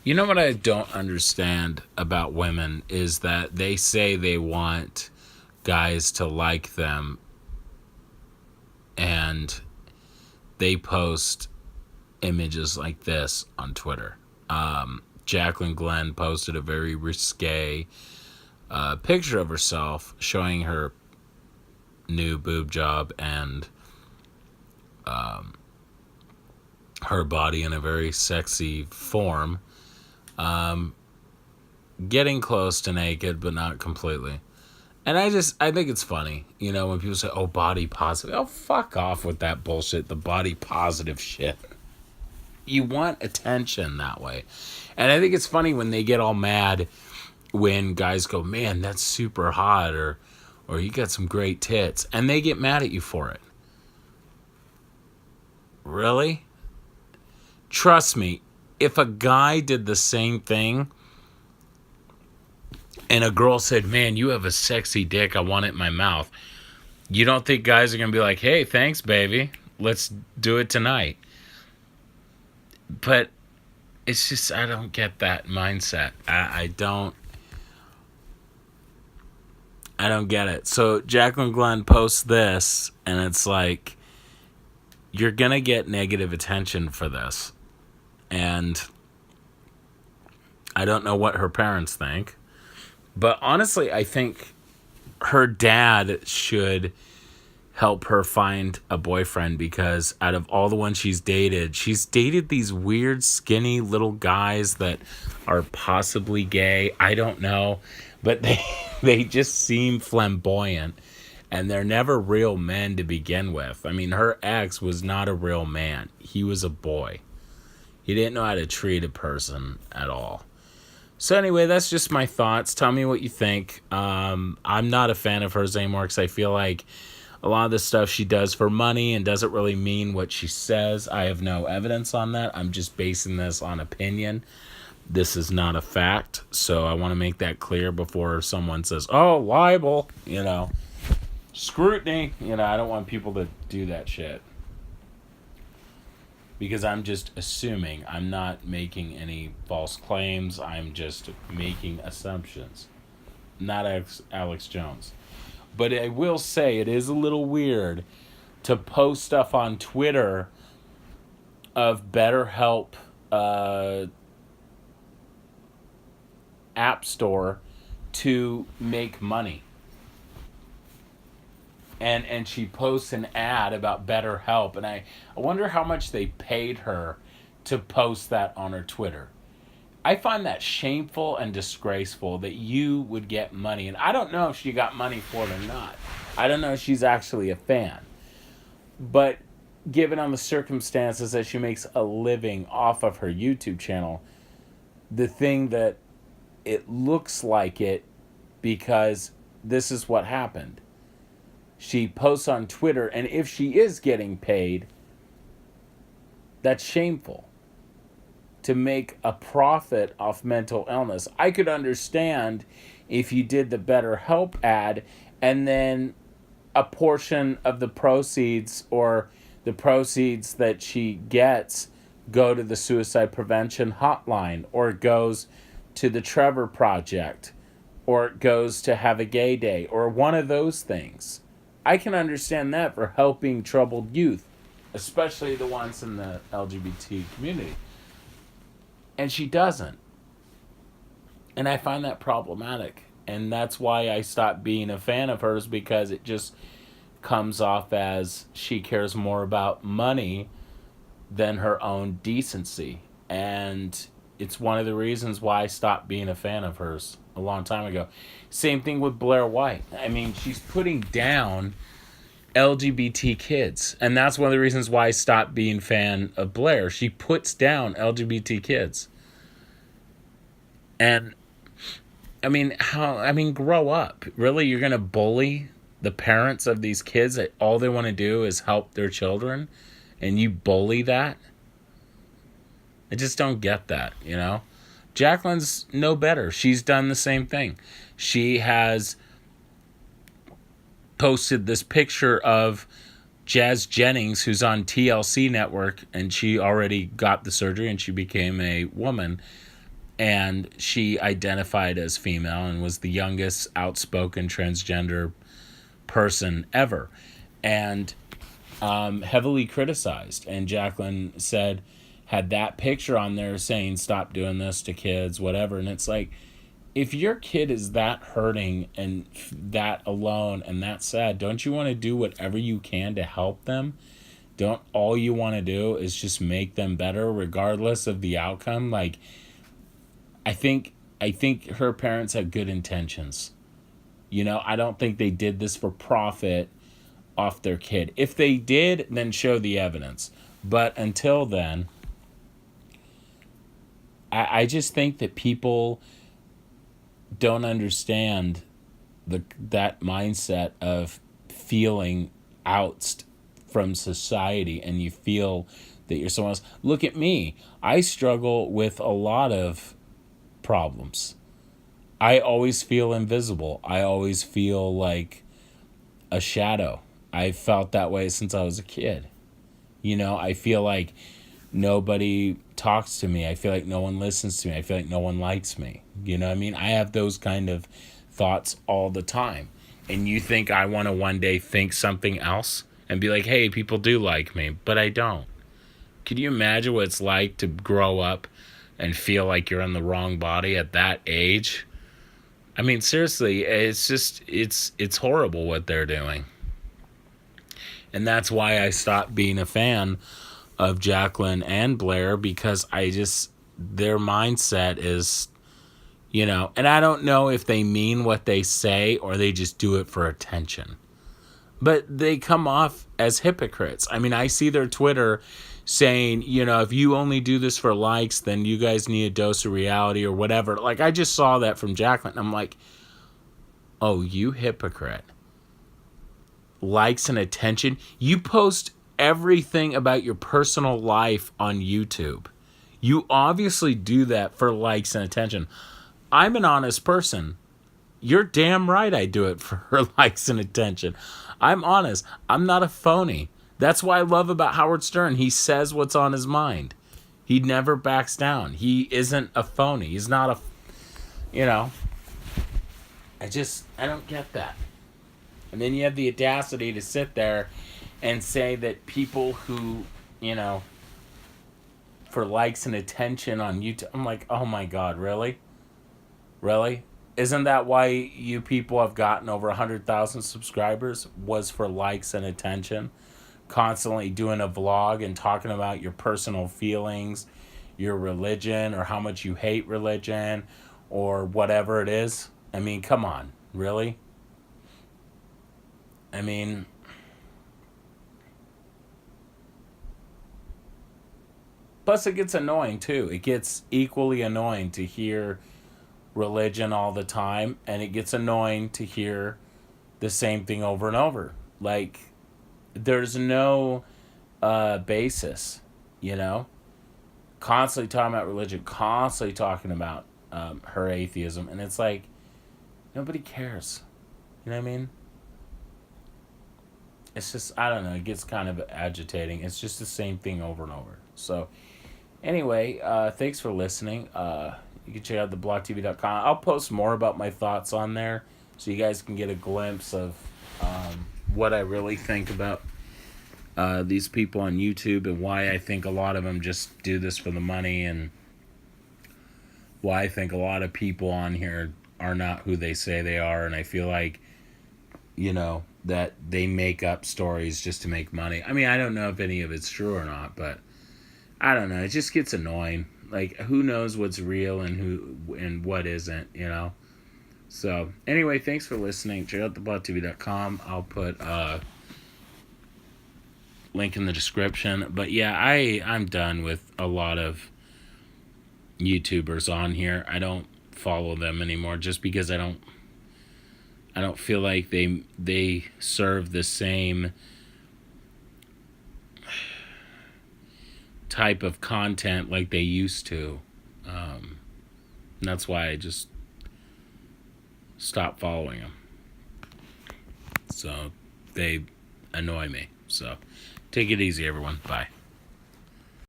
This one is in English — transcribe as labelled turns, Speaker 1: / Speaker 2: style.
Speaker 1: You know what I don't understand about women is that they say they want guys to like them, and they post images like this on Twitter. Jaclyn Glenn posted a very risque picture of herself showing her new boob job and her body in a very sexy form. Getting close to naked, but not completely. And I think it's funny, when people say, oh, body positive. Oh, fuck off with that bullshit, the body positive shit. You want attention that way. And I think it's funny when they get all mad when guys go, man, that's super hot, or you got some great tits. And they get mad at you for it. Really? Trust me, if a guy did the same thing and a girl said, man, you have a sexy dick, I want it in my mouth, you don't think guys are going to be like, hey, thanks, baby, let's do it tonight? But it's just, I don't get that mindset. I don't get it. So Jaclyn Glenn posts this, and it's like, you're going to get negative attention for this. And I don't know what her parents think. But honestly, I think her dad should help her find a boyfriend, because out of all the ones she's dated these weird, skinny little guys that are possibly gay. I don't know. But they just seem flamboyant. And they're never real men to begin with. I mean, her ex was not a real man. He was a boy. He didn't know how to treat a person at all. So anyway, that's just my thoughts. Tell me what you think. I'm not a fan of hers anymore because I feel like a lot of the stuff she does for money and doesn't really mean what she says. I have no evidence on that. I'm just basing this on opinion. This is not a fact. So I want to make that clear before someone says, oh, libel, scrutiny. I don't want people to do that shit. Because I'm just assuming. I'm not making any false claims. I'm just making assumptions. Not Alex Jones. But I will say it is a little weird to post stuff on Twitter of BetterHelp App Store to make money. And she posts an ad about BetterHelp, and I wonder how much they paid her to post that on her Twitter. I find that shameful and disgraceful that you would get money, and I don't know if she got money for it or not. I don't know if she's actually a fan. But given on the circumstances that she makes a living off of her YouTube channel, the thing that it looks like it, because this is what happened. She posts on Twitter, and if she is getting paid, that's shameful. To make a profit off mental illness. I could understand if you did the BetterHelp ad, and then a portion of the proceeds, or the proceeds that she gets, go to the suicide prevention hotline, or it goes to the Trevor Project, or it goes to Have a Gay Day, or one of those things. I can understand that for helping troubled youth, especially the ones in the LGBT community. And she doesn't. And I find that problematic. And that's why I stopped being a fan of hers, because it just comes off as she cares more about money than her own decency. And it's one of the reasons why I stopped being a fan of hers a long time ago. Same thing with Blair White. I mean, she's putting down LGBT kids. And that's one of the reasons why I stopped being a fan of Blair. She puts down LGBT kids. And, grow up. Really? You're going to bully the parents of these kids that all they want to do is help their children? And you bully that? I just don't get that, Jaclyn's no better. She's done the same thing. She has posted this picture of Jazz Jennings, who's on TLC network, and she already got the surgery and she became a woman. and she identified as female and was the youngest outspoken transgender person ever, and heavily criticized. And Jaclyn said, had that picture on there saying, "Stop doing this to kids," whatever. And it's like, if your kid is that hurting and that alone and that sad, don't you want to do whatever you can to help them? Don't all you want to do is just make them better regardless of the outcome? Like, I think her parents had good intentions. I don't think they did this for profit off their kid. If they did, then show the evidence. But until then, I just think that people don't understand that mindset of feeling ousted from society, and you feel that you're someone else. Look at me. I struggle with a lot of problems. I always feel invisible. I always feel like a shadow. I felt that way since I was a kid. I feel like nobody talks to me. I feel like no one listens to me. I feel like no one likes me. You know what I mean? I have those kind of thoughts all the time. And you think I want to one day think something else and be like, hey, people do like me, but I don't. Could you imagine what it's like to grow up and feel like you're in the wrong body at that age? I mean, seriously, it's horrible what they're doing. And that's why I stopped being a fan of Jaclyn and Blair, because their mindset is, and I don't know if they mean what they say or they just do it for attention. But they come off as hypocrites. I mean, I see their Twitter saying, if you only do this for likes, then you guys need a dose of reality or whatever. Like, I just saw that from Jaclyn. I'm like, oh, you hypocrite. Likes and attention. You post everything about your personal life on YouTube. You obviously do that for likes and attention. I'm an honest person. You're damn right I do it for likes and attention. I'm honest. I'm not a phony. That's what I love about Howard Stern. He says what's on his mind. He never backs down. He isn't a phony. He's not I don't get that. And then you have the audacity to sit there and say that people who, for likes and attention on YouTube, I'm like, oh my God, really? Really? Isn't that why you people have gotten over 100,000 subscribers? Was for likes and attention? Constantly doing a vlog and talking about your personal feelings, your religion, or how much you hate religion, or whatever it is? I mean, come on. Really? I mean, plus it gets annoying too. It gets equally annoying to hear religion all the time, and it gets annoying to hear the same thing over and over. Like, there's no basis, constantly talking about religion, constantly talking about her atheism, and it's like, nobody cares. You know what I mean? It's just, I don't know, it gets kind of agitating. It's just the same thing over and over. So, anyway, thanks for listening. You can check out theblocktv.com. I'll post more about my thoughts on there so you guys can get a glimpse of what I really think about these people on YouTube, and why I think a lot of them just do this for the money, and why I think a lot of people on here are not who they say they are. And I feel like, that they make up stories just to make money. I mean, I don't know if any of it's true or not, but I don't know. It just gets annoying. Like, who knows what's real and what isn't, So, anyway, thanks for listening. Check out theblocktv.com. I'll put a link in the description. But yeah, I'm done with a lot of YouTubers on here. I don't follow them anymore just because I don't feel like they serve the same type of content like they used to. And that's why I just stopped following them. So they annoy me. So take it easy, everyone. Bye.